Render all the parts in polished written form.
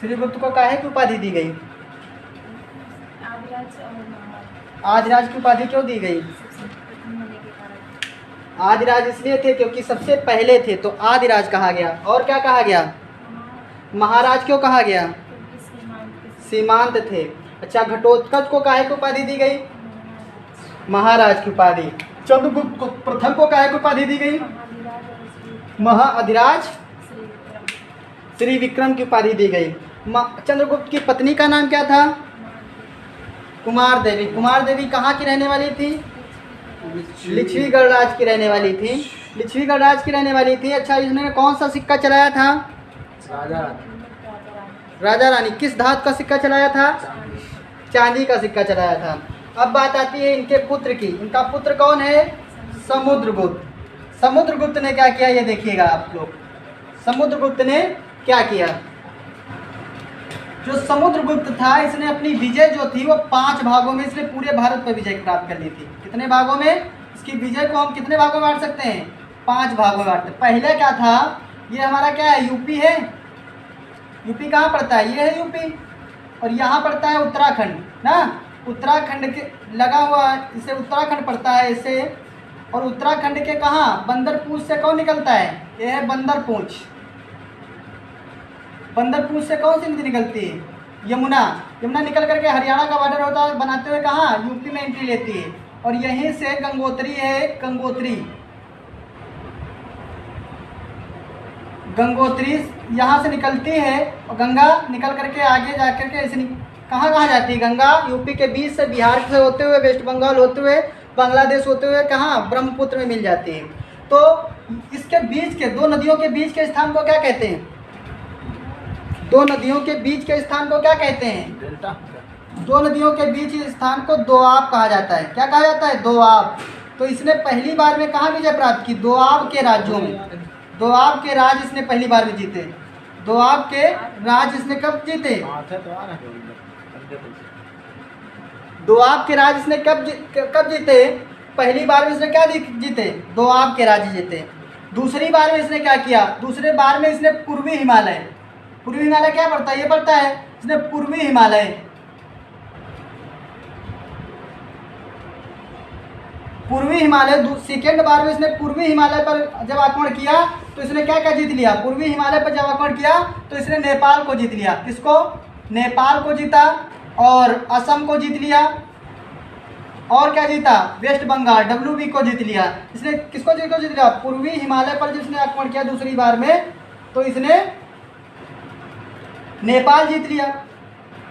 श्रीगुप्त को काहे की उपाधि दी गई? आदिराज और महाराज आदिराज की उपाधि क्यों दी गई? सबसे प्रथम होने के कारण। आदिराज इसलिए थे क्योंकि सबसे पहले थे, तो आदिराज कहा गया। और क्या कहा गया? महाराज क्यों कहा गया? क्योंकि सीमांत थे। अच्छा, घटोत्कच को काहे की उपाधि दी गई? महाराज की उपाधि। चंद्रगुप्त को प्रथम को काहे की उपाधि दी गई? महाअधिराज श्री विक्रम की उपाधि दी गई। चंद्रगुप्त की पत्नी का नाम क्या था? कुमार देवी। कुमार देवी कहाँ की रहने वाली थी? लिच्छवी गणराज की रहने वाली थी। लिच्छवी गणराज की रहने वाली थी। अच्छा, इसने कौन सा सिक्का चलाया था? राजा रानी। किस धातु का सिक्का चलाया था? चांदी का सिक्का चलाया था। अब बात आती है इनके पुत्र की। इनका पुत्र कौन है? समुद्रगुप्त। समुद्रगुप्त ने क्या किया ये देखिएगा आप लोग। समुद्रगुप्त ने क्या किया? जो समुद्रगुप्त था, इसने अपनी विजय जो थी वो 5 भागों में इसने पूरे भारत पर विजय प्राप्त कर ली थी। कितने भागों में? इसकी विजय को हम कितने भागों में बांट सकते हैं? 5 भागों में बांटते। पहले क्या था? ये हमारा क्या है? यूपी है। यूपी कहाँ पड़ता है? ये है यूपी। और यहाँ पड़ता है उत्तराखंड ना। उत्तराखंड के लगा हुआ इसे उत्तराखंड पड़ता है इसे। और उत्तराखंड के कहाँ? बंदरपूंछ से कौन निकलता है? ये है बंदरपूंछ। बंदरपूंछ से कौन सी नदी निकलती है? यमुना। यमुना निकल करके हरियाणा का बॉर्डर होता है, बनाते हुए कहाँ? यूपी में एंट्री लेती है। और यहीं से गंगोत्री है। गंगोत्री यहाँ से निकलती है। और गंगा निकल करके आगे जा करके ऐसे कहाँ कहाँ जाती है? गंगा यूपी के बीच से, बिहार से होते हुए, वेस्ट बंगाल होते हुए, बांग्लादेश होते हुए कहाँ? ब्रह्मपुत्र में मिल जाती है। तो इसके बीच के 2 नदियों के बीच के स्थान को क्या कहते हैं? 2 नदियों के बीच के स्थान को क्या कहते हैं? डेल्टा। 2 नदियों के बीच स्थान को दोआब कहा जाता है। क्या कहा जाता है? दोआब। तो इसने पहली बार में कहाँ विजय प्राप्त की? दोआब के राज्यों में। दोआब के राज इसने पहली बार में जीते। दोआब के राज इसने कब जीते? दोआब के राज इसने कब जीते? पहली बार में इसने क्या जीते? दोआब के राज जीते। दूसरी बार में इसने क्या किया? दूसरे बार में इसने पूर्वी हिमालय। पूर्वी हिमालय क्या पड़ता है? ये पड़ता है इसने पूर्वी हिमालय। पूर्वी हिमालय सेकेंड बार में इसने पूर्वी हिमालय पर जब आक्रमण किया तो इसने क्या क्या जीत लिया? पूर्वी हिमालय पर जब आक्रमण किया तो इसने नेपाल को जीत लिया। किसको? नेपाल को जीता। और असम को जीत लिया। और क्या जीता? वेस्ट बंगाल WB को जीत लिया। इसने किसको जीत लिया? पूर्वी हिमालय पर जिसने आक्रमण किया दूसरी बार में, तो इसने नेपाल जीत लिया।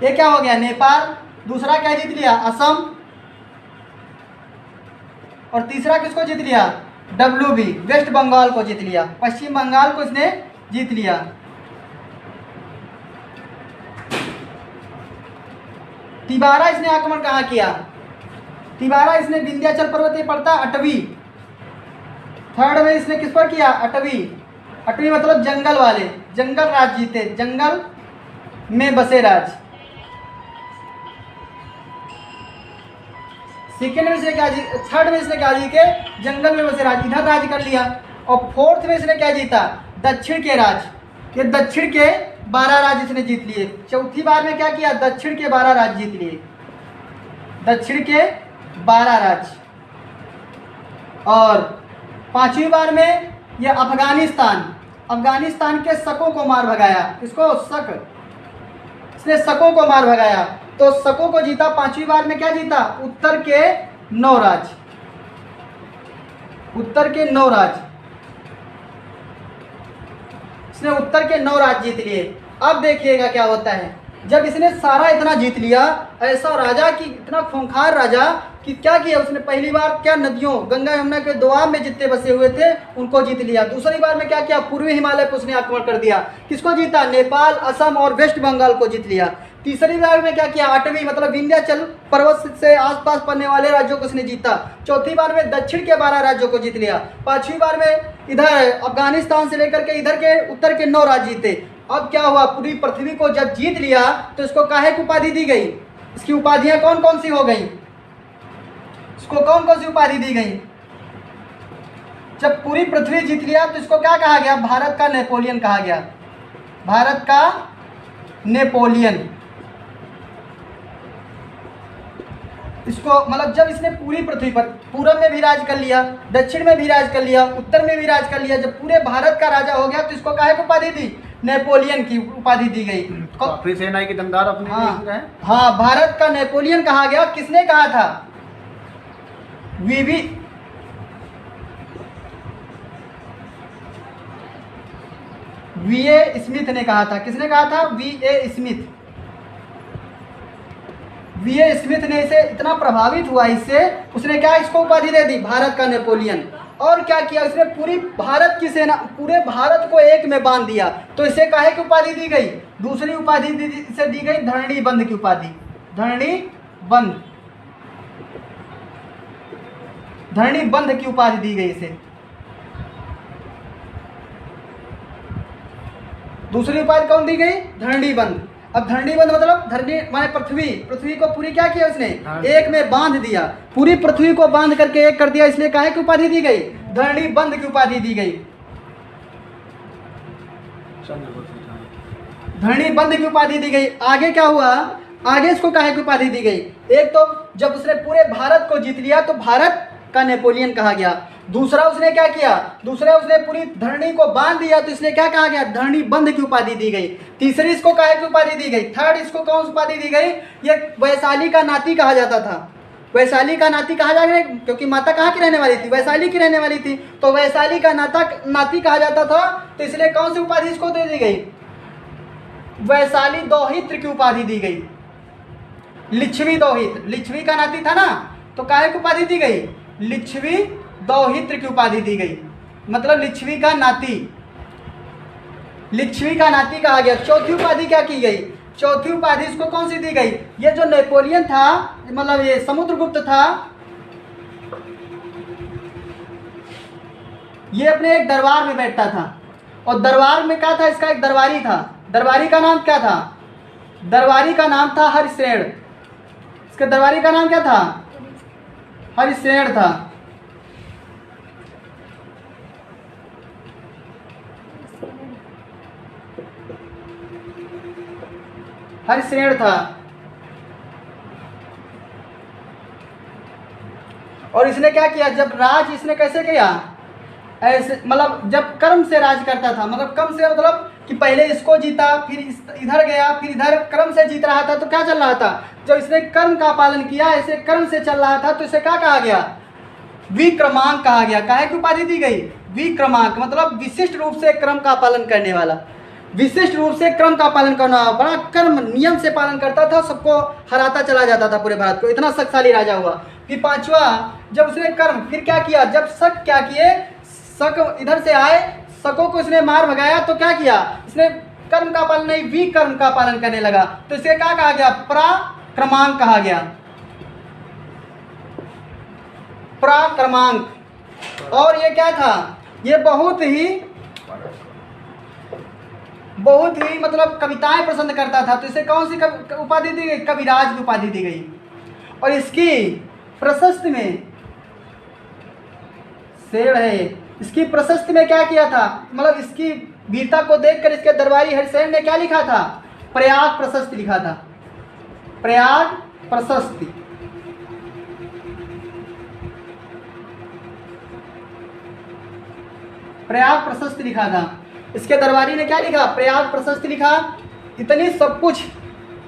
ये क्या हो गया? नेपाल। दूसरा क्या जीत लिया? असम। और तीसरा किसको जीत लिया? WB वेस्ट बंगाल को जीत लिया। पश्चिम बंगाल को इसने जीत लिया। तिबारा इसने आक्रमण कहाँ किया? तिबारा इसने विंध्याचल पर्वत पड़ता अटवी। थर्ड में इसने किस पर किया? अटवी। अटवी मतलब जंगल वाले, जंगल राज जीते, जंगल में बसे राज। सेकेंड में इसने क्या जीत? थर्ड में इसने क्या जीत के? जंगल में बसे राज, इधर राज कर लिया। और फोर्थ में इसने क्या जीता? दक्षिण के राज। ये दक्षिण के 12 राज्य इसने जीत लिए। चौथी बार में क्या किया? दक्षिण के 12 राज्य जीत लिए। दक्षिण के 12 राज्य। और 5वीं बार में ये अफगानिस्तान के शकों को मार भगाया। किसको? शक। इसने शकों को मार भगाया तो शकों को जीता। 5वीं बार में क्या जीता? उत्तर के 9 राज्य। उत्तर के 9 राज्य इसने उत्तर के 9 राज्य जीत लिए। अब देखिएगा क्या होता है जब इसने सारा इतना जीत लिया। ऐसा राजा की इतना खूंखार राजा कि क्या किया उसने? पहली बार क्या? नदियों गंगा यमुना के दोआब में जितने बसे हुए थे उनको जीत लिया। दूसरी बार में क्या किया? पूर्वी हिमालय पर उसने आक्रमण कर दिया। किसको जीता? नेपाल, असम और वेस्ट बंगाल को जीत लिया। तीसरी बार में क्या किया? अटवी मतलब विंध्याचल पर्वत से आसपास पड़ने वाले राज्यों को उसने जीता। चौथी बार में दक्षिण के 12 राज्यों को जीत लिया। 5वीं बार में इधर अफगानिस्तान से लेकर के इधर के उत्तर के 9 राज्य जीते। अब क्या हुआ? पूरी पृथ्वी को जब जीत लिया तो इसको काहे की उपाधि दी गई? इसकी उपाधियां कौन कौन सी हो गई? इसको कौन कौन सी उपाधि दी गई? जब पूरी पृथ्वी जीत लिया तो इसको क्या कहा गया? भारत का नेपोलियन कहा गया। भारत का नेपोलियन। इसको मतलब जब इसने पूरी पृथ्वी पर पूरब में भी राज कर लिया, दक्षिण में भी राज कर लिया, उत्तर में भी राज कर लिया, जब पूरे भारत का राजा हो गया तो इसको काहे को उपाधि दी? नेपोलियन की उपाधि दी गई। काफी सेनाई की दमदार अपने हाँ, हाँ, भारत का नेपोलियन कहा गया। किसने कहा था? वीवी स्मिथ ने कहा था। किसने कहा था? स्मिथ। स्मिथ ने इसे इतना प्रभावित हुआ इससे, उसने क्या इसको उपाधि दे दी? भारत का नेपोलियन। और क्या किया उसने? पूरी भारत की सेना, पूरे भारत को एक में बांध दिया। तो इसे काहे की उपाधि दी गई? दूसरी उपाधि इसे दी गई धरणी बंद की उपाधि। धरणी बंद की उपाधि दी गई इसे। दूसरी उपाधि कौन दी गई? धरणी बंद। अब धरणी बंद मतलब धरणी माने पृथ्वी को पूरी क्या किया उसने? एक में बांध दिया। पूरी पृथ्वी को बांध करके एक कर दिया, इसलिए काहे की उपाधि दी गई? धरणी बंद की उपाधि दी गई। धरणी बंद की उपाधि दी गई। आगे क्या हुआ? आगे इसको काहे की उपाधि दी गई? एक तो जब उसने पूरे भारत को जीत लिया तो भारत का नेपोलियन कहा गया। दूसरा उसने क्या किया? दूसरा उसने पूरी धरणी को बांध दिया तो इसलिए क्या कहा गया? धरणी बंद की उपाधि दी गई। तीसरी इसको काहे की उपाधि दी गई? थर्ड इसको कौन सी उपाधि दी गई? ये वैशाली का नाती कहा जाता था। वैशाली का नाती कहा जाता, क्योंकि माता कहाँ की रहने वाली थी? वैशाली की रहने वाली थी, तो वैशाली का नाती कहा जाता था। तो इसलिए कौन सी उपाधि इसको दे दी गई? वैशाली दौहित्र की उपाधि दी गई। लिच्छवी दौहित्र, लिच्छवी का नाती था ना, तो काहे की उपाधि दी गई? लिच्छवी दौहित्र की उपाधि दी गई, मतलब लिच्छवी का नाती। लिच्छवी का नाती कहा गया। चौथी उपाधि क्या की गई? चौथी उपाधि इसको कौन सी दी गई? ये जो नेपोलियन था, मतलब ये समुद्रगुप्त था, ये अपने एक दरबार में बैठता था। और दरबार में क्या था? इसका एक दरबारी था। दरबारी का नाम क्या था? दरबारी का नाम था हरिश्रेण। इसके दरबारी का नाम क्या था? हरिश्रेण था। हरिश्रेण था। और इसने क्या किया? जब राज इसने कैसे किया? ऐसे मतलब जब कर्म से राज करता था, मतलब कर्म से मतलब कि पहले इसको जीता, फिर इधर गया, फिर इधर क्रम से जीत रहा था। तो क्या चल रहा था? जब इसने कर्म का पालन किया, ऐसे कर्म से चल रहा था, तो इसे क्या कहा गया? विक्रमांक कहा गया। काहे की उपाधि दी गई? विक्रमांक, मतलब विशिष्ट रूप से क्रम का पालन करने वाला। विशिष्ट रूप से क्रम का पालन करना, बड़ा कर्म नियम से पालन करता था, सबको हराता चला जाता था पूरे भारत को। इतना शक्तिशाली राजा हुआ। फिर पांचवा, जब उसने कर्म, फिर क्या किया? जब शक क्या किए? शक इधर से आए, शकों को इसने मार भगाया, तो क्या किया? इसने कर्म का पालन नहीं, विकर्म का पालन करने लगा। तो इसे क्या कहा गया? पराक्रमांक कहा गया। पराक्रमांक। और ये क्या था? ये बहुत ही मतलब कविताएं पसंद करता था। तो इसे कौन सी उपाधि दी गई? कविराज की उपाधि दी गई। और इसकी प्रशस्ति में शेर है। इसकी प्रशस्ति में क्या किया था? मतलब इसकी वीरता को देखकर इसके दरबारी हरिश्रेण ने क्या लिखा था? प्रयाग प्रशस्ति लिखा था। प्रयाग प्रशस्ति। प्रयाग प्रशस्ति लिखा था। इसके दरबारी ने क्या लिखा? प्रयाग प्रशस्ति लिखा। इतनी सब कुछ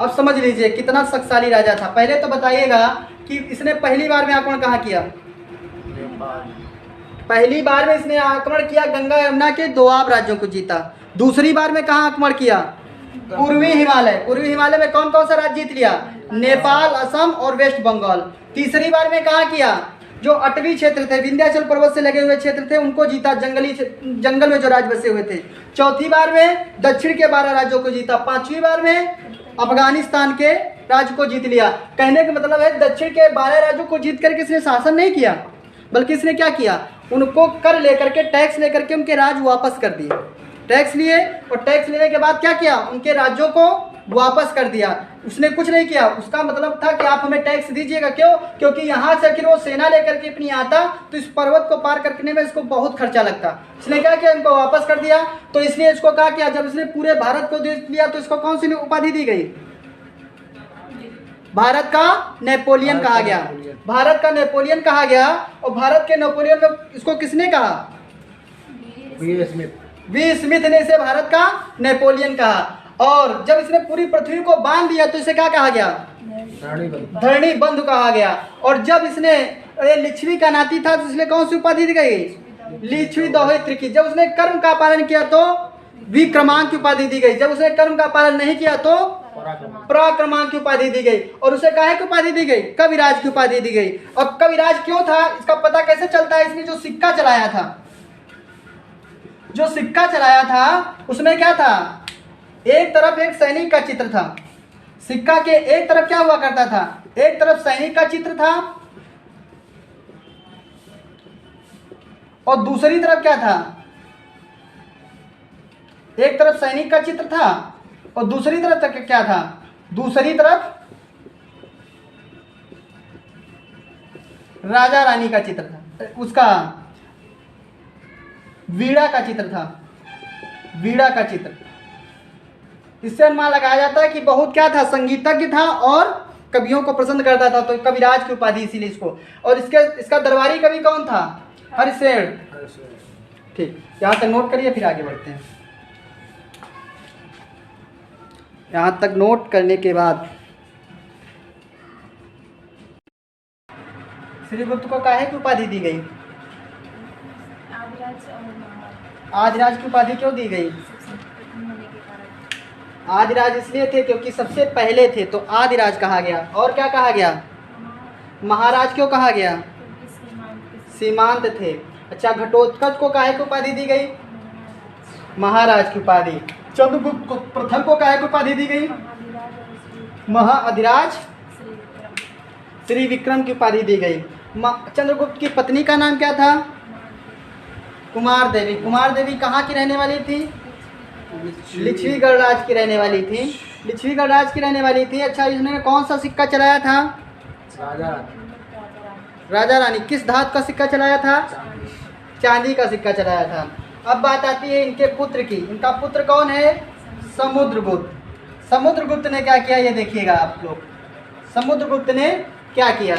अब समझ लीजिए कितना शक्तिशाली राजा था। पहले तो बताइएगा कि इसने पहली बार में आक्रमण कहाँ किया? पहली बार में इसने आक्रमण किया गंगा यमुना के दोआब राज्यों को जीता। दूसरी बार में कहाँ आक्रमण किया? पूर्वी हिमालय। पूर्वी हिमालय में कौन कौन सा राज्य जीत लिया? नेपाल, असम और वेस्ट बंगाल। तीसरी बार में कहाँ किया? जो अटवी क्षेत्र थे, विंध्याचल पर्वत से लगे हुए क्षेत्र थे, उनको जीता। जंगल में जो राज्य बसे हुए थे। चौथी बार में दक्षिण के 12 राज्यों को जीता। पांचवी बार में अफगानिस्तान के राज्य को जीत लिया। कहने का मतलब है दक्षिण के 12 राज्यों को जीत करके इसने शासन नहीं किया, बल्कि इसने क्या किया? उनको कर लेकर के, टैक्स लेकर के उनके राज्य वापस कर दिए। टैक्स लिए और टैक्स लेने के बाद क्या किया? उनके राज्यों को वापस कर दिया। उसने कुछ नहीं किया, उसका मतलब था कि आप हमें टैक्स दीजिएगा। क्यों? क्योंकि यहाँ से फिर वो सेना लेकर के अपनी आता तो इस पर्वत को पार करने में इसको बहुत खर्चा लगता। इसने क्या किया, इनको वापस कर दिया। तो इसलिए इसको कहा किया, जब इसने पूरे भारत को जीत लिया तो इसको कौन सी उपाधि दी गई? भारत का नेपोलियन कहा गया। भारत का नेपोलियन कहा गया। और भारत के नेपोलियन में इसको किसने कहा? We Smith. वी स्मिथ ने इसे भारत का नेपोलियन कहा। और जब इसने पूरी पृथ्वी को बांध दिया तो इसे क्या कहा गया? धरणी बंधु कहा गया। और जब इसने लिच्छवी का नाती था तो इसलिए कौन सी उपाधि दी गई? लिच्छवी दोहित्र की। जब उसने कर्म का पालन किया तो विक्रमांक की उपाधि दी गई। जब उसने कर्म का पालन नहीं किया तो पराक्रमांक की उपाधि दी गई। और उसे काहे की उपाधि दी गई? कविराज की उपाधि दी गई। और कविराज क्यों था इसका पता कैसे चलता है? इसने जो सिक्का चलाया था, जो सिक्का चलाया था उसमें क्या था? एक तरफ एक सैनिक का चित्र था। सिक्का के एक तरफ क्या हुआ करता था? एक तरफ सैनिक का चित्र था और दूसरी तरफ क्या था? एक तरफ सैनिक का चित्र था और दूसरी तरफ तक क्या था? दूसरी तरफ राजा रानी का चित्र था, उसका वीणा का चित्र था, वीणा का चित्र। इससे अनुमान लगाया जाता है कि बहुत क्या था? संगीतज्ञ था और कवियों को पसंद करता था, तो कविराज की उपाधि इसीलिए इसको। और इसका दरबारी कवि कौन था? हरिशेन। ठीक, यहाँ तक नोट करिए फिर आगे बढ़ते हैं। यहाँ तक नोट करने के बाद श्रीगुप्त को काहे की उपाधि दी गई? आदिराज और महाराज आदिराज की उपाधि क्यों दी गई? सबसे प्रथम होने के कारण आदिराज इसलिए थे क्योंकि सबसे पहले थे, तो आदिराज कहा गया। और क्या कहा गया? महाराज क्यों कहा गया? क्योंकि सीमांत थे। अच्छा, घटोत्कच को काहे की उपाधि दी गई? महाराज की उपाधि। चंद्रगुप्त को प्रथम को काहे की उपाधि दी गई? महाअधिराज श्री विक्रम की उपाधि दी गई। चंद्रगुप्त की पत्नी का नाम क्या था? कुमार देवी। कुमार देवी कहाँ की रहने वाली थी? लिच्छवी गणराज की रहने वाली थी। लिच्छवी गणराज की रहने वाली थी। अच्छा, इसने कौन सा सिक्का चलाया था? राजा रानी। किस धातु का सिक्का चलाया था? चांदी का सिक्का चलाया था। अब बात आती है इनके पुत्र की। इनका पुत्र कौन है? समुद्रगुप्त। समुद्रगुप्त ने क्या किया ये देखिएगा आप लोग। समुद्रगुप्त ने क्या किया?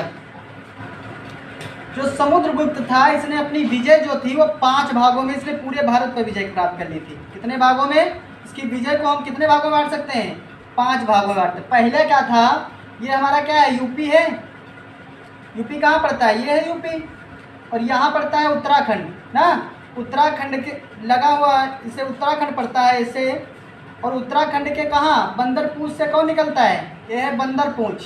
जो समुद्रगुप्त था इसने अपनी विजय जो थी वो 5 भागों में इसने पूरे भारत पर विजय प्राप्त कर ली थी। कितने भागों में? इसकी विजय को हम कितने भागों में बांट सकते हैं? 5 भागों में बांटते। पहले क्या था? ये हमारा क्या है? यूपी है। यूपी कहाँ पड़ता है? ये है यूपी। और यहाँ पड़ता है उत्तराखंड ना। उत्तराखंड के लगा हुआ इसे उत्तराखंड पड़ता है इसे। और उत्तराखंड के कहाँ? बंदरपूंछ से कौन निकलता है? ये है बंदरपूंछ।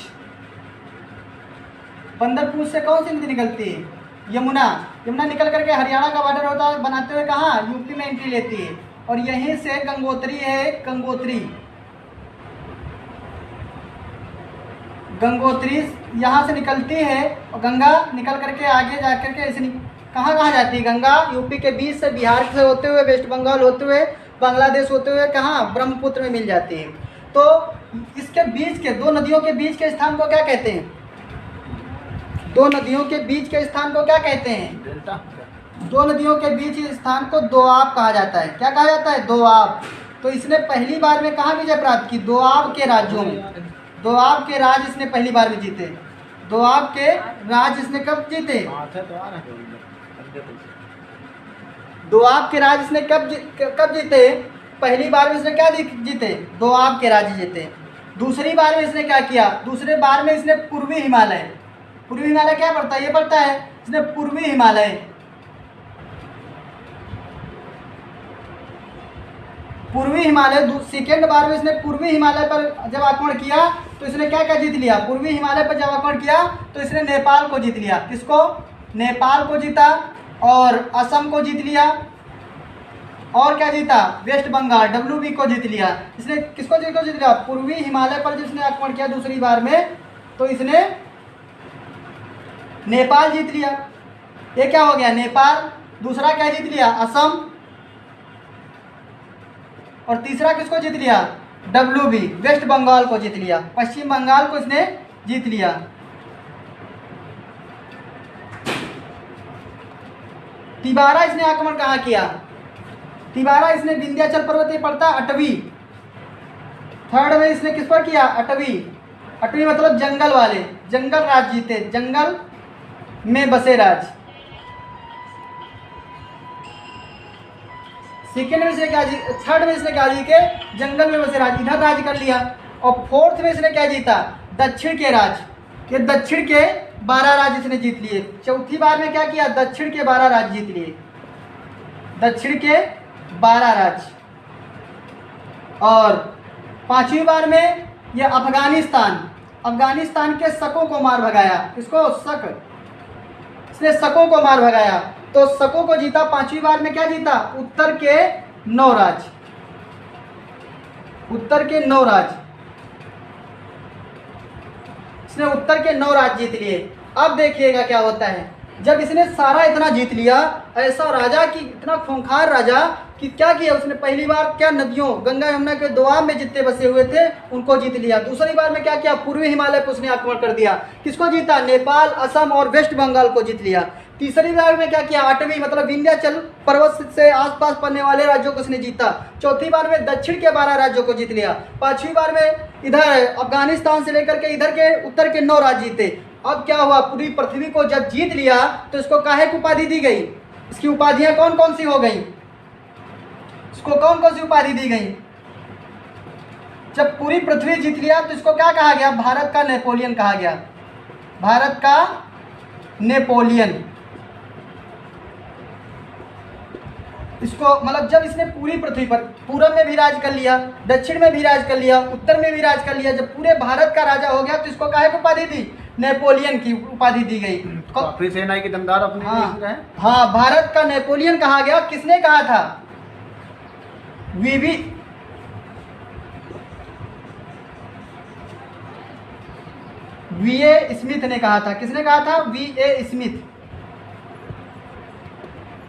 बंदरपूंछ से कौन सी नदी निकलती है? यमुना। यमुना निकल करके हरियाणा का बॉर्डर होता है बनाते हुए कहाँ? यूपी में एंट्री लेती है। और यहीं से गंगोत्री है, गंगोत्री। गंगोत्री यहाँ से निकलती है और गंगा निकल करके आगे जा करके ऐसे कहाँ कहाँ जाती है? गंगा यूपी के बीच से बिहार से होते हुए वेस्ट बंगाल होते हुए बांग्लादेश होते हुए कहाँ? ब्रह्मपुत्र में मिल जाती है। तो इसके बीच के 2 नदियों के बीच के स्थान को क्या कहते हैं? 2 नदियों के बीच के स्थान को क्या कहते हैं? डेल्टा। 2 नदियों के बीच के स्थान को दोआब कहा जाता है। क्या कहा जाता है? दोआब। तो इसने पहली बार में कहाँ विजय प्राप्त की? दोआब के राज्यों में। दोआब के राज इसने पहली बार में जीते। दोआब के राज इसने कब जीते? दोआब के राज इसने कब जीते? पहली बार में इसने क्या जीते? दोआब के राज जीते। दूसरी बार में इसने क्या किया? दूसरे बार में इसने पूर्वी हिमालय। पूर्वी हिमालय क्या पड़ता है? ये पड़ता है इसने पूर्वी हिमालय। पूर्वी हिमालय सेकेंड बार में इसने पूर्वी हिमालय पर जब आक्रमण किया तो इसने क्या क्या जीत लिया? पूर्वी हिमालय पर जब आक्रमण किया तो इसने नेपाल को जीत लिया। किसको? नेपाल को जीता और असम को जीत लिया। और क्या जीता? वेस्ट बंगाल WB को जीत लिया। इसने किसको जीत लिया? पूर्वी हिमालय पर जब इसने आक्रमण किया दूसरी बार में तो इसने नेपाल जीत लिया। ये क्या हो गया? नेपाल। दूसरा क्या जीत लिया? असम। और तीसरा किसको जीत लिया? WB वेस्ट बंगाल को जीत लिया, पश्चिम बंगाल को इसने जीत लिया। तिबारा इसने आक्रमण कहाँ किया? तिबारा इसने विंध्याचल पर्वत ये पड़ता अटवी। थर्ड में इसने किस पर किया? अटवी। अटवी मतलब जंगल वाले, जंगल राज जीते, जंगल में बसे राज। सेकेंड में इसने क्या जीत, थर्ड में इसने क्या जीत के जंगल में बसे राज, इधर राज कर लिया। और फोर्थ में इसने क्या जीता? दक्षिण के राज, ये दक्षिण के 12 राज्य इसने जीत लिए। चौथी बार में क्या किया? दक्षिण के 12 राज्य जीत लिए, दक्षिण के 12 राज्य। और पांचवी बार में ये अफगानिस्तान, अफगानिस्तान के शकों को मार भगाया। किसको? शक, इसने शकों को मार भगाया, तो शकों को जीता। पांचवी बार में क्या जीता? उत्तर के 9 राज्य, उत्तर के 9 राज्य, इसने उत्तर के 9 राज्य जीत लिए। अब देखिएगा क्या होता है, जब इसने सारा इतना जीत लिया, ऐसा राजा की इतना खूंखार राजा कि क्या किया उसने? पहली बार क्या नदियों गंगा यमुना के दोआब में जितने बसे हुए थे उनको जीत लिया। दूसरी बार में क्या किया? पूर्वी हिमालय पर उसने आक्रमण कर दिया। किसको जीता? नेपाल, असम और वेस्ट बंगाल को जीत लिया। तीसरी बार में क्या किया? अटवी मतलब विंध्याचल पर्वत से आसपास पड़ने वाले राज्यों को उसने जीता। चौथी बार में दक्षिण के 12 राज्यों को जीत लिया। पांचवी बार में इधर अफगानिस्तान से लेकर के इधर के उत्तर के 9 राज्य जीते। अब क्या हुआ? पूरी पृथ्वी को जब जीत लिया तो इसको काहे की उपाधि दी गई? इसकी उपाधियां कौन कौन सी हो गई? इसको कौन कौन सी उपाधि दी गई? जब पूरी पृथ्वी जीत लिया तो इसको क्या कहा गया? भारत का नेपोलियन कहा गया, भारत का नेपोलियन। इसको मतलब जब इसने पूरी पृथ्वी पर पूरब में भी राज कर लिया, दक्षिण में भी राज कर लिया, उत्तर में भी राज कर लिया, जब पूरे भारत का राजा हो गया तो इसको काहे की उपाधि दी? नेपोलियन की उपाधि दी गई। काफी सेना के दमदार अपने हाँ, भारत का नेपोलियन कहा गया। किसने कहा था? वीवी स्मिथ ने कहा था। किसने कहा था? वीए स्मिथ।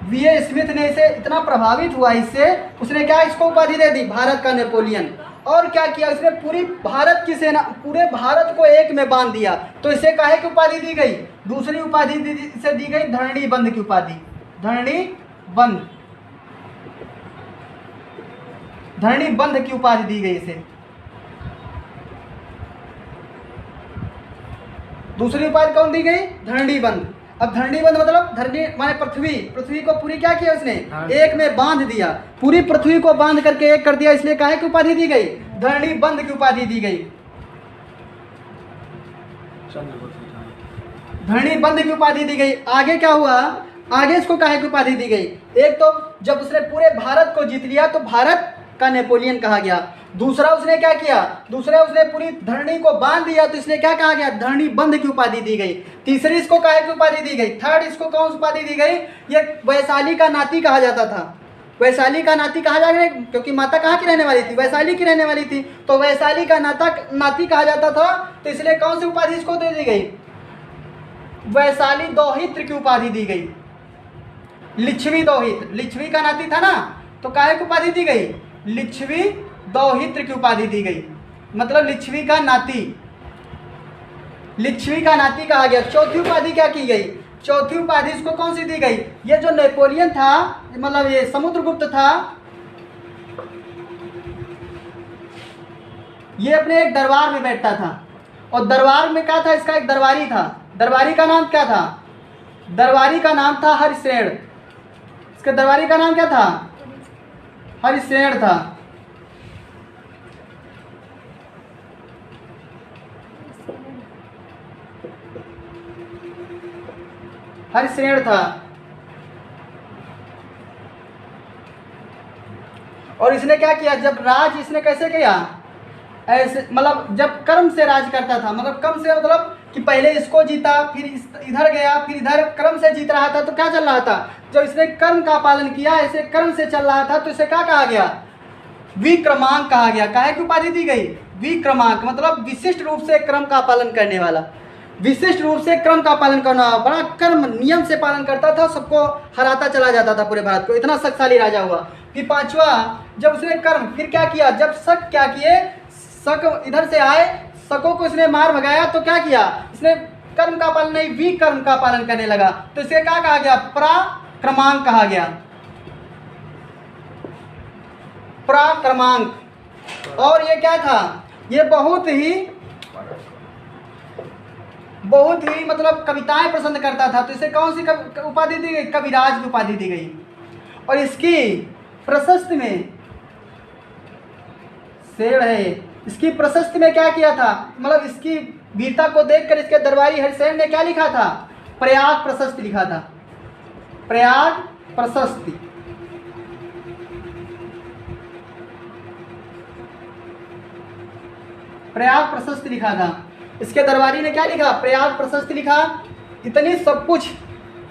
वीए स्मिथ ने इसे इतना प्रभावित हुआ इससे, उसने क्या इसको उपाधि दे दी? भारत का नेपोलियन। और क्या किया? इसने पूरी भारत की सेना, पूरे भारत को एक में बांध दिया, तो इसे काहे की उपाधि दी गई? दूसरी उपाधि इसे दी गई धरणी बंद की उपाधि। धरणी बंद, धरणी बंद की उपाधि दी गई इसे। दूसरी उपाधि कौन दी गई? धरणी बंद। अब धरणी बंद मतलब धरणी माने पृथ्वी, पृथ्वी को पूरी क्या किया उसने? एक में बांध दिया, पूरी पृथ्वी को बांध करके एक कर दिया, इसलिए काहे की उपाधि दी गई? धरणी बंद की उपाधि दी गई, धरणी बंद की उपाधि दी गई। आगे क्या हुआ? आगे इसको काहे की उपाधि दी गई? एक तो जब उसने पूरे भारत को जीत लिया तो भारत का नेपोलियन कहा गया। दूसरा उसने क्या किया? दूसरा उसने पूरी धरणी को बांध दिया तो इसलिए क्या कहा गया? धरणी बंद की उपाधि दी गई। तीसरी इसको काहे की उपाधि दी गई? थर्ड इसको कौन सी उपाधि दी गई? ये वैशाली का नाती कहा जाता था। वैशाली का नाती कहा जाता, क्योंकि माता कहाँ की रहने वाली थी? वैशाली की रहने वाली थी, तो वैशाली का नाती कहा जाता था, तो इसलिए कौन सी उपाधि इसको दे दी गई? वैशाली दौहित्र की उपाधि दी गई। लिच्छवी दौहित्र, लिच्छवी का नाती था ना, तो काहे की उपाधि दी गई? लिच्छवी दौहित्र की उपाधि दी गई, मतलब लिच्छवी का नाती, लिच्छवी का नाती कहा गया। चौथी उपाधि क्या की गई? चौथी उपाधि इसको कौन सी दी गई? ये जो नेपोलियन था, मतलब ये समुद्रगुप्त था, ये अपने एक दरबार में बैठता था, और दरबार में क्या था? इसका एक दरबारी था। दरबारी का नाम क्या था? दरबारी का नाम था हरिश्रेण। इसके दरबारी का नाम क्या था? हरिश्रेण था। हरिश्रेण था। और इसने क्या किया? जब राज इसने कैसे किया? ऐसे मतलब जब कर्म से राज करता था, मतलब कर्म से मतलब कि पहले इसको जीता, फिर इधर गया, फिर इधर क्रम से जीत रहा था, तो क्या चल रहा था? जब इसने कर्म का पालन किया, ऐसे कर्म से चल रहा था, तो इसे क्या कहा गया? विक्रमांक कहा गया। काहे की उपाधि दी गई? विक्रमांक मतलब विशिष्ट रूप से क्रम का पालन करने वाला। विशिष्ट रूप से क्रम का पालन करना, बड़ा कर्म नियम से पालन करता था, सबको हराता चला जाता था पूरे भारत को, इतना शक्तिशाली राजा हुआ। फिर पांचवा, जब उसने कर्म, फिर क्या किया, जब शक क्या किए, शक इधर से आए, शकों को इसने मार भगाया, तो क्या किया इसने, कर्म का पालन नहीं विकर्म का पालन करने लगा, तो इसे क्या कहा गया, पराक्रमांक कहा गया, पराक्रमांक। और ये क्या था, ये बहुत ही मतलब कविताएं पसंद करता था, तो इसे कौन सी उपाधि दी गई, कविराज की उपाधि दी गई। और इसकी प्रशस्ति में शेर है, इसकी प्रशस्ति में क्या किया था, मतलब इसकी वीरता को देखकर इसके दरबारी हरिसेन ने क्या लिखा था, प्रयाग प्रशस्ति लिखा था, प्रयाग प्रशस्ति। प्रयाग प्रशस्ति लिखा था, इसके दरबारी ने क्या लिखा, प्रयाग प्रशस्ति लिखा। इतनी सब कुछ,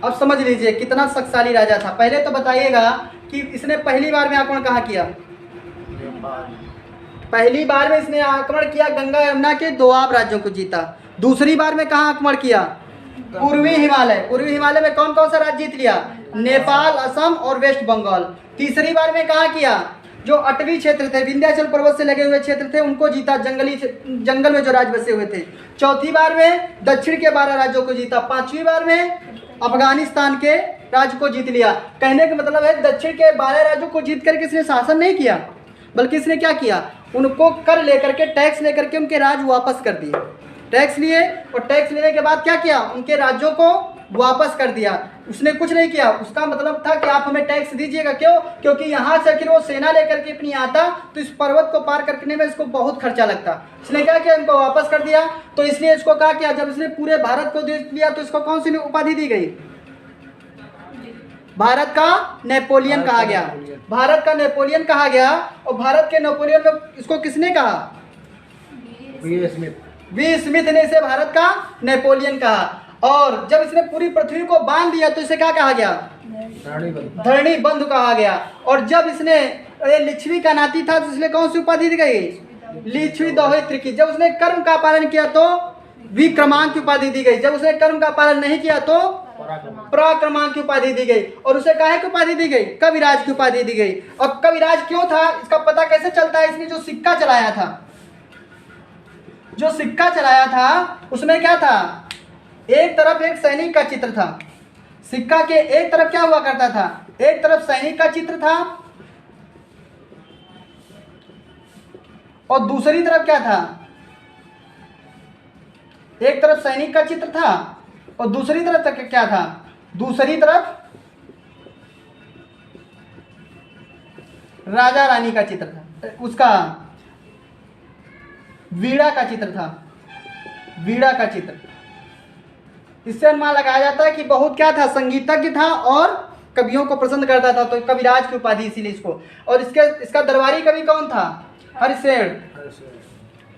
अब समझ लीजिए कितना शक्तिशाली राजा था। पहले तो बताइएगा कि इसने पहली बार में आक्रमण कहाँ किया, पहली बार में इसने आक्रमण किया गंगा यमुना के दोआब राज्यों को जीता। दूसरी बार में कहाँ आक्रमण किया, पूर्वी हिमालय, पूर्वी हिमालय में कौन कौन सा राज्य जीत लिया, नेपाल, असम और वेस्ट बंगाल। तीसरी बार में कहाँ किया, जो अटवी क्षेत्र थे, विंध्याचल पर्वत से लगे हुए क्षेत्र थे, उनको जीता, जंगल में जो राज्य बसे हुए थे। चौथी बार में दक्षिण के 12 राज्यों को जीता। पांचवी बार में अफगानिस्तान के राज्य को जीत लिया। कहने का मतलब है दक्षिण के 12 राज्यों को जीत करके इसने शासन नहीं किया, बल्कि इसने क्या किया, उनको कर लेकर के, टैक्स लेकर के उनके राज्य वापस कर दिए। टैक्स लिए और टैक्स लेने के बाद क्या किया, उनके राज्यों को वापस कर दिया। उसने कुछ नहीं किया, उसका मतलब था कि आप हमें टैक्स दीजिएगा। क्यों, क्योंकि यहाँ से फिर वो सेना लेकर के अपनी आता, तो इस पर्वत को पार करने में इसको बहुत खर्चा लगता। इसने क्या किया, इनको वापस कर दिया। तो इसलिए इसको क्या किया, जब इसने पूरे भारत को जीत लिया तो इसको कौन सी उपाधि दी गई, भारत का नेपोलियन कहा गया, भारत का नेपोलियन कहा गया। और भारत के नेपोलियन में इसको किसने कहा, वी स्मिथ ने इसे भारत का नेपोलियन कहा। और जब इसने पूरी पृथ्वी को बांध दिया तो इसे क्या कहा गया, धरणी बंधु कहा गया। और जब इसने लिच्छवी का नाती था तो इसलिए कौन सी उपाधि दी गई, लिच्छवी दोहित्र की। जब उसने कर्म का पालन किया तो विक्रमांक की उपाधि दी गई, जब उसने कर्म का पालन नहीं किया तो पराक्रमांक की उपाधि दी गई। और उसे काहे की उपाधि दी गई, कविराज की उपाधि दी गई। और कविराज क्यों था, इसका पता कैसे चलता है, इसने जो सिक्का चलाया था, जो सिक्का चलाया था उसमें क्या था, एक तरफ एक सैनिक का चित्र था। सिक्का के एक तरफ क्या हुआ करता था, एक तरफ सैनिक का चित्र था और दूसरी तरफ क्या था, एक तरफ सैनिक का चित्र था और दूसरी तरफ तक क्या था, दूसरी तरफ राजा रानी का चित्र था, उसका वीणा का चित्र था, वीणा का चित्र। इससे अनुमान लगाया जाता है कि बहुत क्या था, संगीतज्ञ था और कवियों को पसंद करता था, तो कविराज की उपाधि इसीलिए इसको। और इसका दरबारी कवि कौन था, हरिसेन।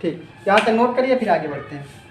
ठीक, यहाँ तक नोट करिए, फिर आगे बढ़ते हैं।